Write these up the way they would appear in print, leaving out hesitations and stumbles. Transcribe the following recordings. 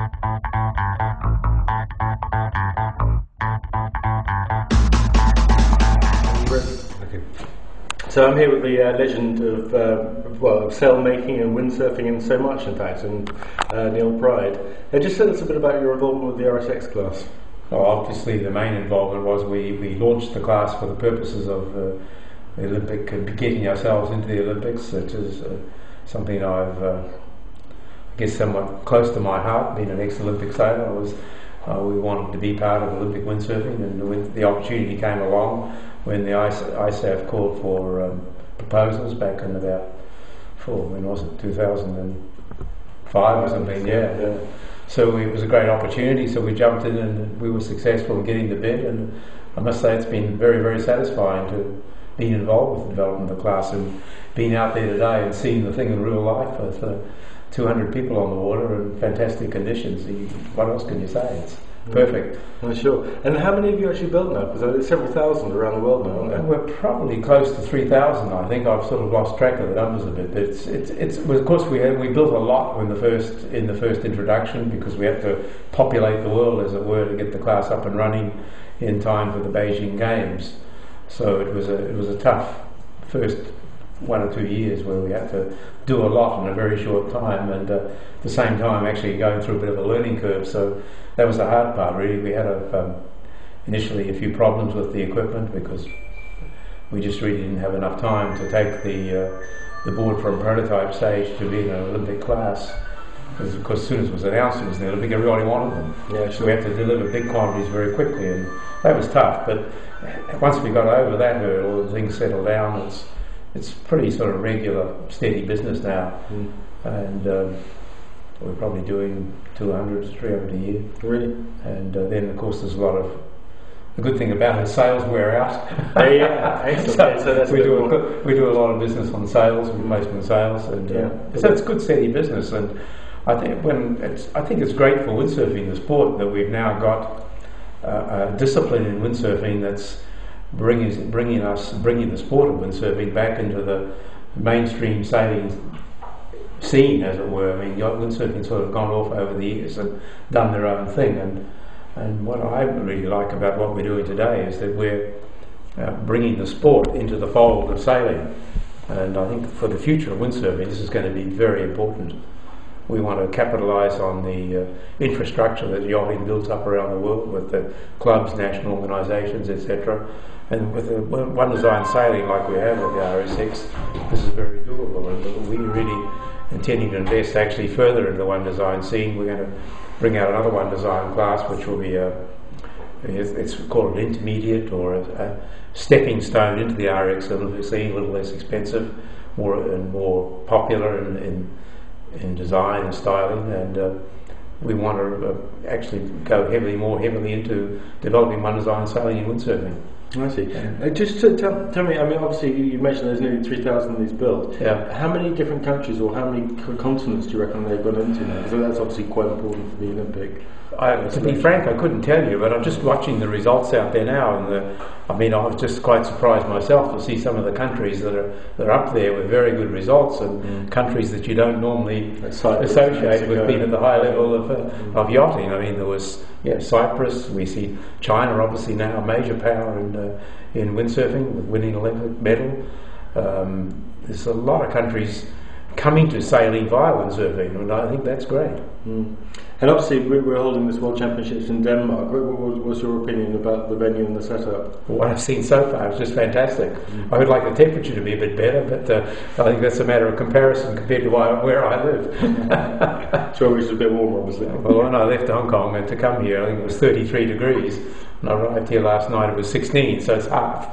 Okay. So I'm here with the legend of of sail making and windsurfing and so much, in fact, and Neil Pryde. Just tell us a bit about your involvement with the RSX class. Well, obviously the main involvement was we launched the class for the purposes of the Olympic and getting ourselves into the Olympics, which is something I've I guess somewhat close to my heart. Being an ex-Olympic sailor, we wanted to be part of Olympic windsurfing, and when the opportunity came along, when the ISAF called for proposals back in when was it, 2005 or something, yeah. So it was a great opportunity, so we jumped in and we were successful in getting the bid, and I must say it's been very, very satisfying to be involved with the development of the class and being out there today and seeing the thing in real life with 200 people on the water in fantastic conditions. What else can you say? It's perfect. Sure. And how many have you actually built now? Because there's several thousand around the world now, aren't there? We're probably close to 3,000. I think I've sort of lost track of the numbers a bit. But of course we built a lot in the first introduction, because we had to populate the world, as it were, to get the class up and running in time for the Beijing Games. So it was a tough first 1 or 2 years where we had to do a lot in a very short time, and at the same time actually going through a bit of a learning curve. So that was the hard part, really. We had initially a few problems with the equipment, because we just really didn't have enough time to take the board from prototype stage to being an Olympic class. Because of course, as soon as it was announced it was the Olympic, everybody wanted them. Yeah, sure. So we had to deliver big quantities very quickly, and that was tough. But once we got over that hurdle and things settled down, it's pretty sort of regular, steady business now. And we're probably doing 200 to 300 a year. Really? And then of course there's a lot of, the good thing about it, sales wear out. Yeah, excellent. So that's we do a lot of business on sales, replacement sales, and so it's good, steady business. And I think it's great for windsurfing, the sport, that we've now got a discipline in windsurfing that's bringing the sport of windsurfing back into the mainstream sailing scene, as it were. I mean, windsurfing's sort of gone off over the years and done their own thing, and what I really like about what we're doing today is that we're bringing the sport into the fold of sailing. And I think for the future of windsurfing, this is going to be very important. We want to capitalise on the infrastructure that yachting builds up around the world, with the clubs, national organisations, etc. And with the one design sailing like we have with the RSX, this is very doable, and we're really intending to invest actually further into the one design scene. We're going to bring out another one design class, which will be it's called an intermediate, or a stepping stone into the RX scene, a little less expensive, more popular in design and styling, and we want to actually go more heavily into developing one design sailing and windsurfing. I see. Just tell me, I mean, obviously you mentioned there's nearly 3,000 of these built. Yeah. How many different countries or how many continents do you reckon they've gone into now? Because that's obviously quite important for the Olympic. To be frank, I couldn't tell you, but I'm just watching the results out there now, and I was just quite surprised myself to see some of the countries that are up there with very good results, and countries that you don't normally associate with being at the high level of yachting. I mean, there was Cyprus. We see China, obviously now a major power in windsurfing, with winning an Olympic medal. There's a lot of countries coming to sailing via windsurfing, and I think that's great. And obviously we're holding this World Championships in Denmark. What's your opinion about the venue and the setup? What I've seen so far is just fantastic. I would like the temperature to be a bit better, but I think that's a matter of comparison compared to where I live. Sure, which is a bit warmer, obviously. Well, when I left Hong Kong and to come here, I think it was 33 degrees. When I arrived here last night, it was 16, so it's half.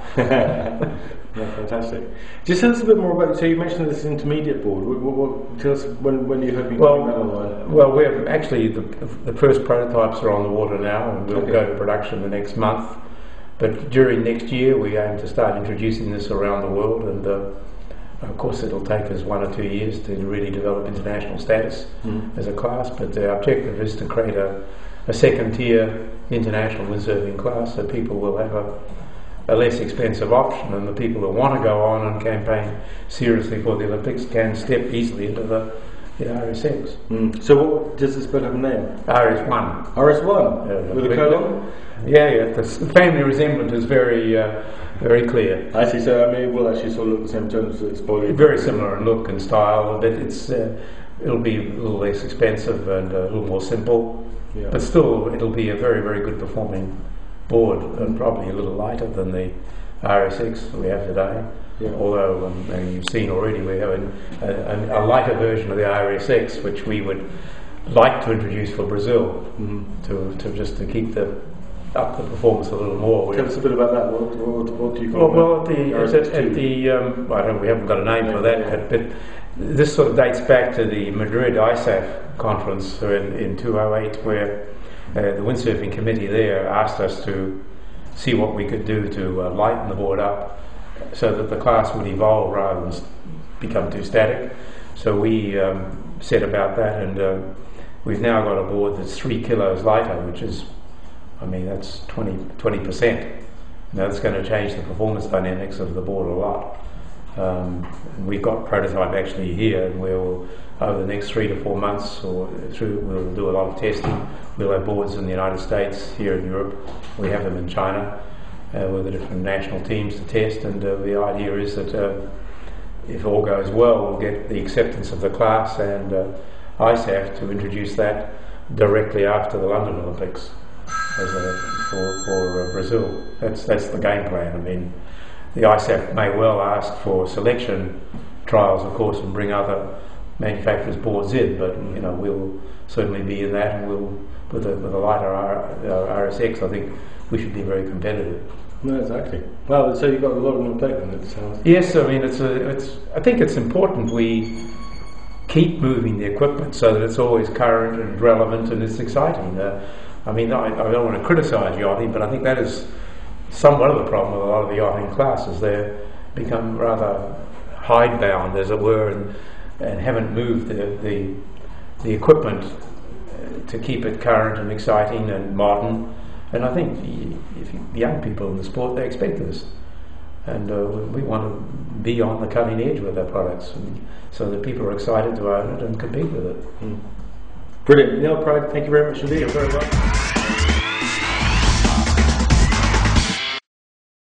Yeah, fantastic. Just tell us a bit more about. So you mentioned this intermediate board. Tell us when you hope you can that online. Well, we're actually the first prototypes are on the water now, and we'll go to production the next month. But during next year, we aim to start introducing this around the world, and of course, it'll take us 1 or 2 years to really develop international status as a class. But our objective is to create a second-tier international windsurfing class, so people will have a less expensive option, and the people who want to go on and campaign seriously for the Olympics can step easily into the RSX. So what does this boat have a name? RS1. RS1? With a colon? Yeah, the family resemblance is very very clear. I see, so I mean, it will actually sort of look the same in terms of its body. Very similar in look and style, but it'll be a little less expensive and a little more simple. Yeah. But still, it'll be a very, very good performing board, and probably a little lighter than the RSX we have today. Yeah. Although, and you've seen already, we have a lighter version of the RSX, which we would like to introduce for Brazil, to keep up the performance a little more. Tell us a bit about that. What do you call we haven't got a name for that, but this sort of dates back to the Madrid ISAF conference in 2008, where the windsurfing committee there asked us to see what we could do to lighten the board up so that the class would evolve rather than become too static. So we set about that, and we've now got a board that's 3 kilos lighter, which is, I mean, that's 20%. Now that's going to change the performance dynamics of the board a lot. We've got prototype actually here, and we'll, over the next 3 to 4 months we'll do a lot of testing. We'll have boards in the United States, here in Europe. We have them in China with the different national teams to test, and the idea is that if all goes well, we'll get the acceptance of the class and ISAF to introduce that directly after the London Olympics for Brazil. That's the game plan. I mean, the ISAF may well ask for selection trials, of course, and bring other manufacturers' boards in, but we'll certainly be in that, and we'll with a lighter RSX. I think we should be very competitive. No, exactly. Well, so you've got a lot on your plate then, it sounds. Yes, I mean I think it's important we keep moving the equipment so that it's always current and relevant and it's exciting. I mean, I don't want to criticise yachting, but I think that is somewhat of the problem with a lot of the yachting classes. They become rather hidebound, as it were, and haven't moved the equipment to keep it current and exciting and modern. And I think the young people in the sport, they expect this, and we want to be on the cutting edge with our products, so that people are excited to own it and compete with it. Brilliant. Neil, Pryde, thank you very much indeed. You're very welcome.